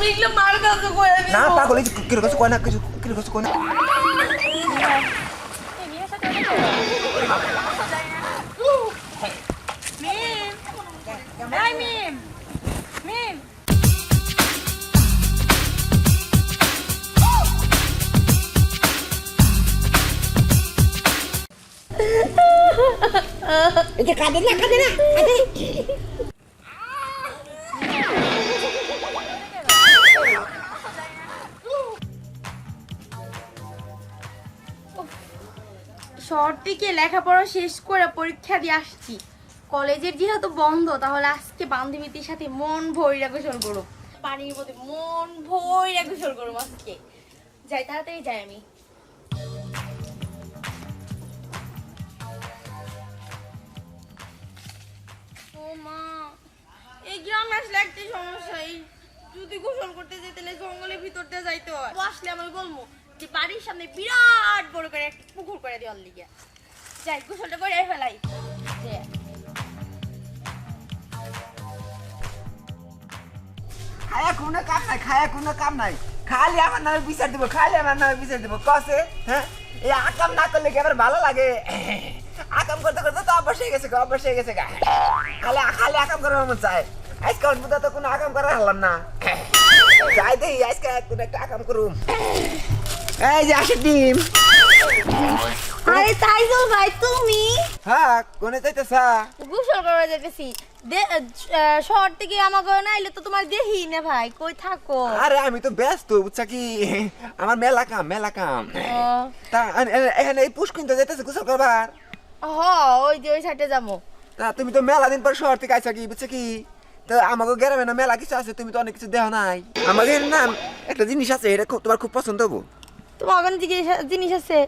আমি এগুলো মার কাছে কইয়া দিব না পাগল এই কি কিছু কয় না কিছু কয় না মিম এই মিম মিম এটা কাঁদে না শহর থেকে লেখাপড়া শেষ করে পরীক্ষা দিয়ে আসছি কলেজের যেহেতু বন্ধ তাহলে আজকে বান্ধবীদের সাথে মন ভইরা গোসল করব পানির মধ্যে মন ভইরা গোসল করব আজকে যাই তাড়াতাড়ি যাই আমি ও মা এই গ্রামে আসলে একটা সমস্যা এই যদি গোসল করতে যেতে তাহলে জঙ্গলের ভিতর দিয়ে যাইতে হয় আসলে আমি বলবো যে বাড়ির সামনে বিরাট বড় করে একটা পুকুর করে দেওয়ার লিগে যাই গোসলটা করে ফেলাই যে খায়া কোনো কাম নাই খালি আমার নামে বিচার দিব কসে হ্যাঁ এই আকাম না করলে কি আবার ভালো লাগে আকাম করতে তো অভ্যাস হয়ে গেছে খালি আকাম করার মন চায় আজকে অদ্ভুত তো কোনো আকাম করা হলাম না যাই দেই আজকে কোনো একটা আকাম করুম এই যে আসে ডিম আরে তাইজুল ভাই তুমি হ্যাঁ কোনে যাইতেছা গোসল করে যেতেছি শহর থেকে আমাকে না আইলে তো তোমার দেহি না ভাই কই থাকো আরে আমি তো ব্যস্ত বুঝছা কি আমার মেলা কাম তা এখানে এই পুষ্কিন তো যেতেছে গোসল করবার ওই যে ওই সাইডে যাবো তা তুমি তো মেলা দিন পর শহর থেকে আইছা কি বুঝছো কি তো আমাকে গ্রামে না মেলা কিছু আছে তুমি তো অনেক কিছু দেহ নাই আমাকে না একটা জিনিস আছে এটা তোমার খুব পছন্দ হবো তোমার ওখানে জিনিস আছে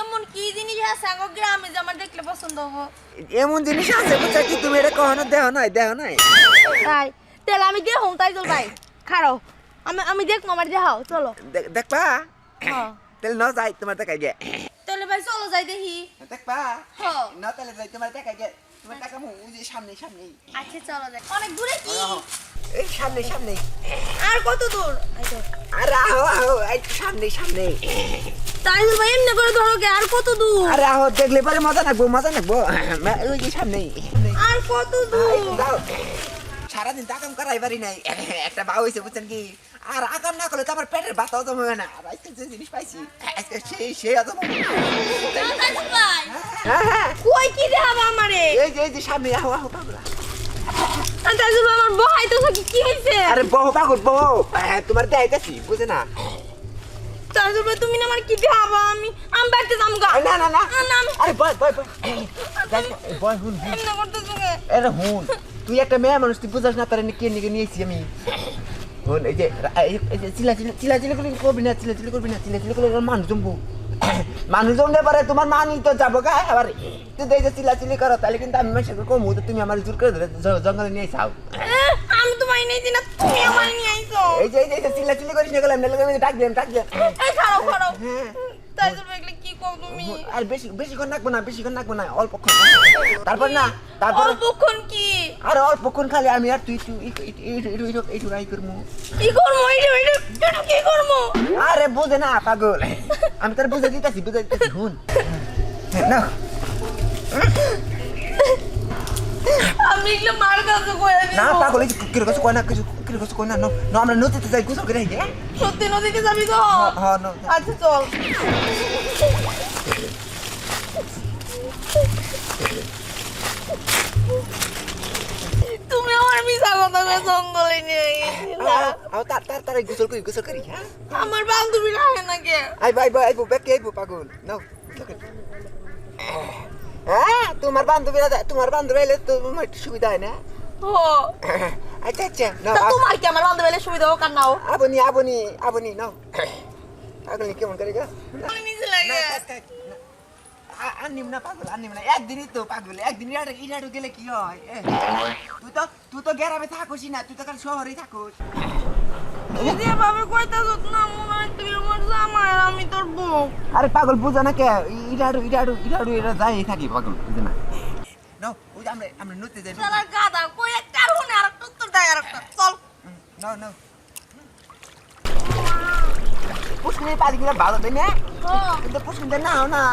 এমন কি জিনিস আছে আগো গ্রামে যে আমার দেখলে পছন্দ হবো এমন জিনিস আছে বুঝছো কি তুমি এটা কখনো দেহ নাই তাই তাহলে আমি দেখুন তাইজুল ভাই খাড়ো আমি দেখবো আমার দেখাও চলো দেখবা হ্যাঁ তাহলে ন যাই তোমার দেখাই গে তাহলে ভাই চলো যাই দেখি দেখবা হ্যাঁ ন তাহলে যাই তোমার দেখাই গে তোমার টাকা মু ওই যে সামনে আচ্ছা চলো যাই অনেক দূরে কি এই সামনে আর কত দূর আরে আহো এই সামনে তাইজুল ভাই এমনি করে ধরো কে আর কত দূর আরে আহো দেখলে পরে মজা লাগবো ওই যে সামনে আর কত দূর যাও সারাদিন তো আকাম করাই পারি নাই একটা বাউ হয়েছে বুঝছেন কি আর আকাম না করলে তো আমার পেটের ভাতও জমবে না আর আজকে যে জিনিস পাইছি আজকে সেই অত তাইজুল ভাই হ্যাঁ কই কি দেখাবা আমারে এই যে সামনে আহো পাগলা তাইজুল ভাই আমার বহাই তো কি হইছে আরে বহু পাগল তোমার দেখাইতেছি বুঝে না তাইজুল ভাই তুমি না আমার কি দেখাবা আমি বাড়িতে যাবো গা না আরে বয় হুন এমনি করতেছো কে আরে হুন তুই একটা মেয়ে মানুষ তুই বুঝাস না তার কে নিয়ে নিয়েছি আমি হুন এই যে চিলা করবি না মানুষ জমলে পারে তোমার মানি তো যাবো গা আবার তুই এই যে চিলি করো তাহলে কিন্তু আমি মানুষকে কমু তো তুমি আমার জোর করে ধরে জঙ্গলে নিয়ে যাও আমি তো মাই নাই না তুমি আমার নিয়ে আইছো এই যে চিলি করিস না গেলাম ডাক দিলাম এই খাড়ো তাইজুল ভাই কি কও তুমি আর বেশিক্ষণ নাকবো না অল্পক্ষণ তারপর অল্পক্ষণ কি আর অল্পক্ষণ খালি আমি আর তুই একটু রাই করবো কি করবো এটা কি করবো আরে বুঝে না পাগল আমি তোর বুঝে দিতেছি হুন না আমি এগুলো মার কাছে কইয়া দিব না পাগল এই কিছু কয় না না আমরা নদীতে যাই গোসল করে গে সত্যি নদীতে যাবি তো হ্যাঁ না আচ্ছা চল তুমি আমার মিশা কথা কয়ে জঙ্গলে নিয়ে গেছিলা তার গোসল করি হ্যাঁ আমার বান্ধবী রাখে না কে আইবো পাগল নাও হ্যাঁ তোমার বান্ধবী এলে তোমার একটু সুবিধা হয় না ও আচ্ছা তা তোমার কি আমার বান্ধবী এলে সুবিধা হোক আর নাও আবনি নাও পাগল কেমন করে গা নিচে লাগে আনিম না একদিনই তো পাগল একদিন ইরাডু গেলে কি হয় তুই তো গ্রামে থাকোসি না তুই তো খালি শহরেই থাকোস যেভাবে কইতাছ না মনে হয় তুই আমার জামাই আর আমি তোর বউ আরে পাগল বুঝা না কে ইরাডু এটা যাই থাকি পাগল বুঝে না নাও ওই যে আমরা নতে যাই শালা গাদা কই একটা হুনে আর উত্তর দেয় আর একটা চল নাও পুষ্কুনির পানিগুলো ভালো তাই না ও কিন্তু পুষ্কুনিতে নাও না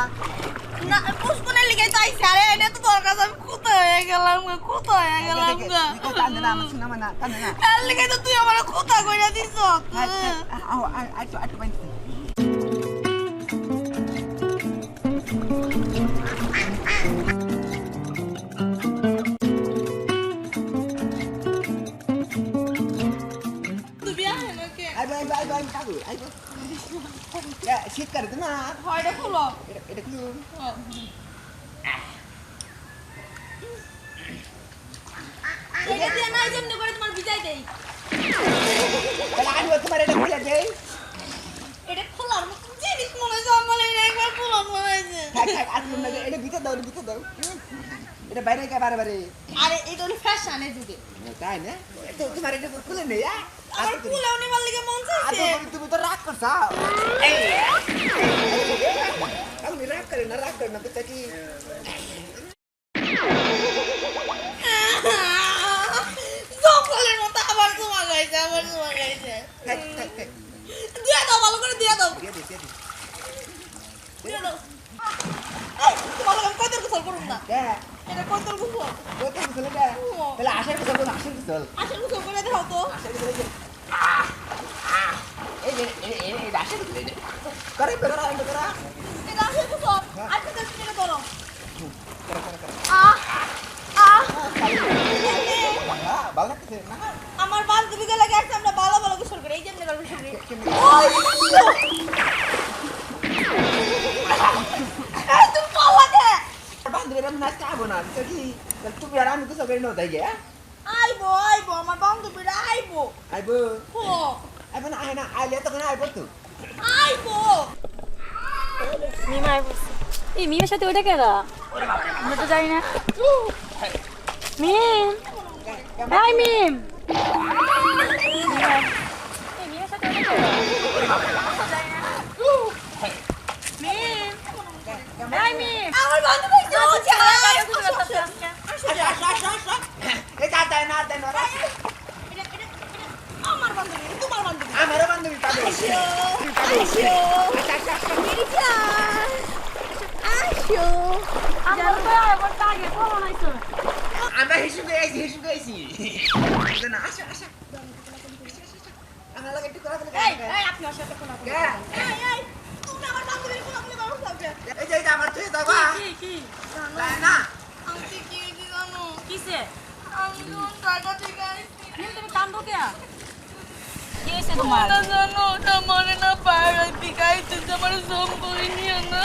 না পুষ্কুনের লিগে চাইছে আরে এটা তো তোর কাছে আমি কোথায় হয়ে গেলাম গা কান্দে না আমার শোনা না কান্দে না এর লিগে তো তুই আমার কোথা কইরা দিছ আটু পানি তুই বিয়া হয় নাকি আই কাকু আইবো শীতকালে তো না হয়টা খুলো এটা কি এটা দিয়ে নাই যেমনি করে তোমার বিদায় দেই তাহলে আইবো তোমার এটা খুলে দেই এটা খোলার মতো জিনিস মনে হয় জঙ্গলে একবার খোলা মনে হয়েছে থাক আসুন না এটা ভিতর দাও এটা বাইরে কে বারে বারে আরে এটা হলো ফ্যাশনের যুগে তাই না তো তোমার এটা খুলে নেই আমার খুলেও নেবার লিগে মন চাইছে তুমি তো রাগ করছ আমি রাগ করে না তো কি জঙ্গলের মতো আবার তোমার গাইছে দিয়ে দাও ভালো করে দিয়ে দাও দিয়ে দাও এই তোমার আমি কয়টার গোসল করুন না এটা কয়টার গোসল তাহলে আসার কথা বল আসার কথা আসল গোসল করে দাও তো এই যে এই আসার কথা করে এটা আসল গোসল আজকে তো তুমি করো ভালো লাগছে না আমার বান্ধবী গুলো গেছে আমরা ভালো ভালো গোসল করি এই জন্য গোসল করি এই তুমি পালা দে বান্ধবীরা মনে হয় যাবো না তো কি তুমি আর আমি কিছু করে নয় গে আইবো আমার বান্ধবীরা আইবো আইবো হো আইবো না আয় না আইলে তখন আইবো তো আইবো মিমা এই মিমের সাথে ওটা কেরা আমরা তো জানি না মিম হাই মিম এই মিমের সাথে ওটা কেরা মিম হাই মিম আমার বান্ধবী তো যায় এই দাদা না দেন আমার বান্ধবী তোমার বান্ধবী আমারও বান্ধবী পাবে আসো আমার তো এবার টাগে ফোন আইছো আমরা হিসু গেছি না আসো আমার লাগে একটু কথা বলে এই আপনি আসো তো কোন এই তুমি আমার বান্ধবীর কোন আপনি বাবা সাথে এই যে আমার তুই দাও কি তাই না আমি কি জানো কিসে আমি কোন টাকা থেকে আইছি মিম তুমি কান্দো কে কি হইছে তোমার জানো ওটা মনে না পারে পিকাইতে আমার জম করে নিও না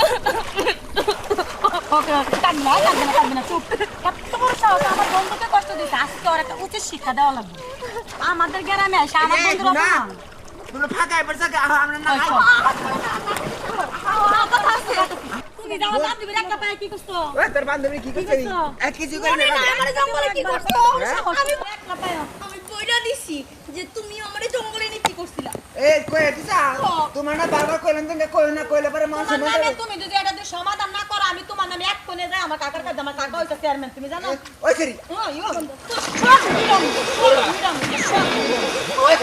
ওকে কান্দবে না চুপ এত বড় সাহস আমার বন্ধুকে কষ্ট দিতে আজকে ওর একটা উচিত শিক্ষা দেওয়া লাগবে আমাদের গ্রামে এসে আমার বন্ধুর অপমান তুমি ফাঁকায় পড়ছে আমরা না তুমি যাও বান্ধবীর একটা পায়ে কি করছো ওই তোর বান্ধবী কি করছে এক কিছু করে মনে না না আমার জঙ্গলে কি করছো আমি একটা পায়ে আমি কইরা দিছি যে তুমি আমারে জঙ্গলে নিয়ে কি করছিলা এই কই দিছা তোমার না বারবার কইলেন তুমি কই না কইলে পরে মানুষ তোমার নামে তুমি যদি এটা দিয়ে সমাধান না করো আমি তোমার নামে এক কোণে যাই আমার কাকার কাছে আমার কাকা হইছে চেয়ারম্যান তুমি জানো ওই সরি ওই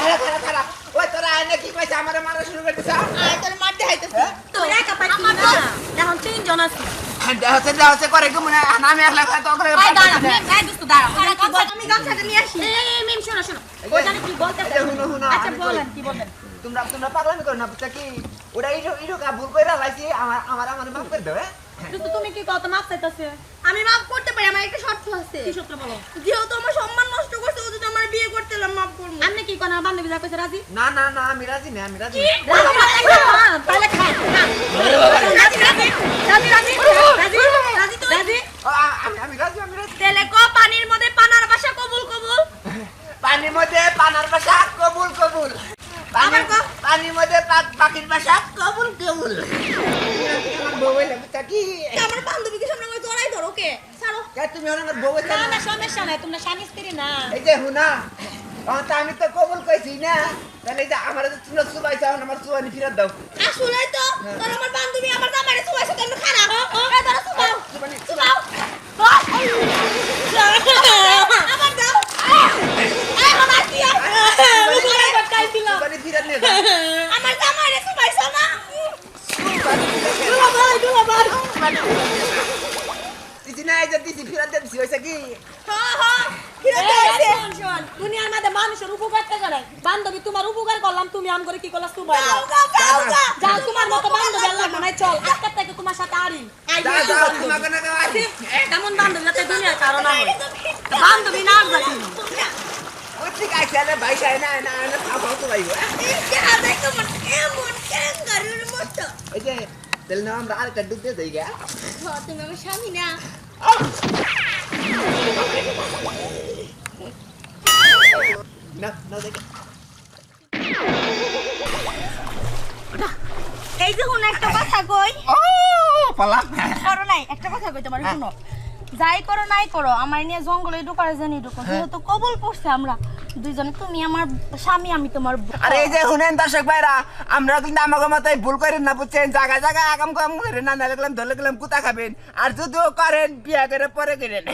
খারাপ ওই তোরা আইনা কি কইছে আমারে মারা শুরু করে দিছা আয় তোর মার দেখাইতেছি তুমি একা পাই আমার না এখন তিনজন আছে দেহছে করে কি মনে আমি একলা তো করে এই দাঁড়া এই দোস্ত দাঁড়া আমি গামছাটা নিয়ে আসি এই মিম শোনো ওই জানি কি বলতেছে শুনো আচ্ছা বলেন কি বলেন তোমরা পাগলামি করো না বুঝছো কি ওটা ইডো কা ভুল করে লাইছি আমার মাফ করে দাও দোস্ত তুমি কি কত মাপ চাইতাছে আমি মাফ করতে পারি আমার একটা শর্ত আছে কি সত্য বলো যেহেতু আমার সম্মান নষ্ট করছে ও যদি আমার বিয়ে করতে এলাম মাফ করবো আপনি কি কোন বান্ধবী যা কইছে রাজি না আমি রাজি না তাহলে খা রাজি আমি রাজি তেলে ক পানির মধ্যে পানার ভাষা কবুল পানির মধ্যে পানার ভাষা কবুল পানির মধ্যে পাখির ভাষা কবুল আমার বউ হইলে বুঝছো কি আমার বান্ধবীকে সামনে করে জড়াই ধরো কে ছাড়ো তুমি আমার বউ হইলে না সমস্যা নাই তোমরা স্বামী স্ত্রী না এই যে হুনা আমি তো কবুল কইছি না তাহলে যে আমার তোমরা সুবাই চাও আমার সুবানি ফিরত দাও আসলে তো তোর আমার বান্ধবী আমার জামাইরে সুবাইছে কেন খারাপ এই ধরো সুবাও সুবানি সুবাও আবার দাও এই আমার দিয়া সুবানি ফিরত নিয়ে দাও আমার জামাইরে সুবাইছে দিছি ফিরান দিছি হইছে কি হ্যাঁ হ্যাঁ ফিরত দিয়েছে দুনিয়ার মধ্যে মানুষের উপকারটা করে বান্ধবী তোমার উপকার করলাম তুমি আম করে কি করলাম তুমি যাও তোমার মতো বান্ধবী আল্লাহ বানাই চল আজকের থেকে তোমার সাথে আরি যা যাও তোমাকে না গাওয়া এমন বান্ধবী যাতে দুনিয়ার কারণ হয় বান্ধবী না জাতি ওই ঠিক আছে না ভাই সাই না না না খাও তো ভাই এই যে তেল না আমরা আরেকটা ডুব দিয়ে দেই গা তুমি আমার স্বামী না না না দেখ এই যে হুন একটা কথা কই ও পালা করো নাই একটা কথা কই তোমার শুনো যাই করো নাই করো আমার নিয়ে জঙ্গলে ঢোকারে জানি ঢুকো যেহেতু কবুল পড়ছে আমরা দুইজনে তুমি আমার স্বামী আমি তোমার আরে এই যে শুনেন দর্শক ভাইরা আমরা কিন্তু আমাকে মতোই ভুল করেন না বুঝছেন জায়গা জায়গা আগাম কাম করেন না দেখলাম ধরে গেলাম কুতা খাবেন আর যদিও করেন বিয়া করে পরে করেন